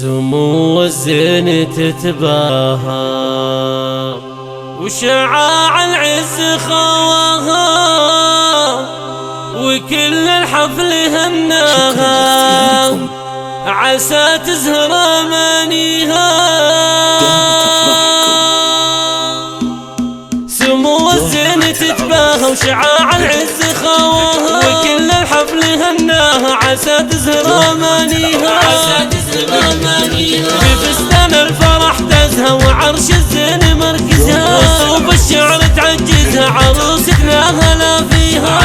سمو الزين تتباهى وشعاع العز خواها وكل الحفل هناها عسى تزهر امانيها. سمو الزين تتباهى وشعاع العز خواها وكل الحفل هناها عسى تزهر امانيها. بفستان الفرح تزهى وعرش الزين مركزها وبالشعر تعجزها عروستنا هلا فيها.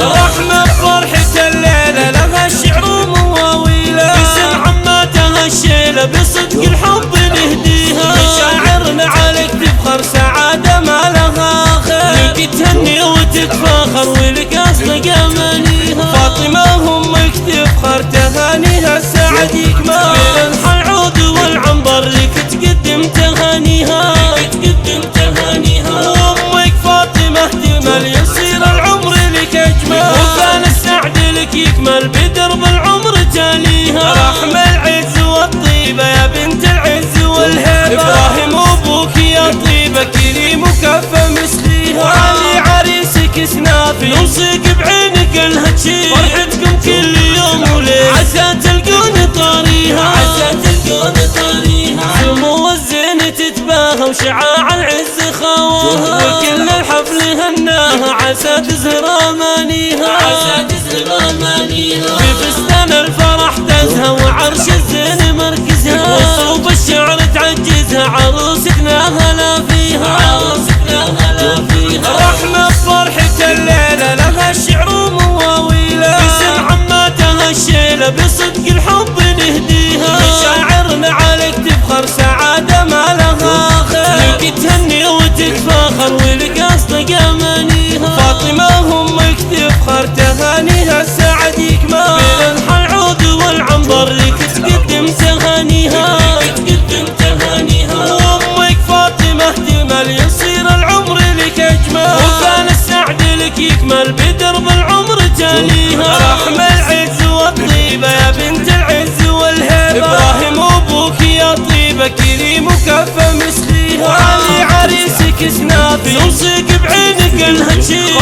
رحمة بفرحة الليلة لها الشعر ومواويله باسم عماتها الشيلة بصدق الحب نهديها. مشاعرنا عليك تفخر سعادة ما لها خير لك تهني وتتفاخر ولك أصدق أمانيها. فاطمة أمك تفخر تهانيها السعد يكمل بين العود والعنبر لك تقدم تهانيها. وأمك فاطمة تمل يصير العمر لك أجمل وكان السعد لك يكمل بدرب العمر تاليها. رحمة العز والطيبة يا بنت العز والهيبة إبراهيم أبوك يا طيبة كريم وكفى مثليها. وعلي عريسك سنافي نوصيك بعينك الهتشي فرحتكم كل يوم وليل عسى تلقون طاريها. سمو الزين تتباهى وشعاع العز خواها وكل الحفل هناها عسى تزهر امانيها. بفستان الفرح تزهى وعرش الزين مركزها وبالشعر تعجزها عروستنا هلا فيها. رحمة بفرحة الليلة لها الشعر ومواويله باسم عماتها الشيلة بصدق الحب نهديها. مشاعرنا عليك تفخر سعادة ما لها خير لك تهني وتتفاخر ولك أصدق أمانيها. فاطمة أمك تفخر تهانيها السعد يكمل بين العود والعنبر لك تقدم تهانيها. وأمك فاطمة تمل يصير العمر لك أجمل وكان السعد لك يكمل بدرب العمر تاليها. رحمة العز والطيبة يا بنت العز والهيبة إبراهيم أبوك يا طيبة كريم وكفى مثليها. وعلي عريسك سنافي نوصيك بعينك الهتشي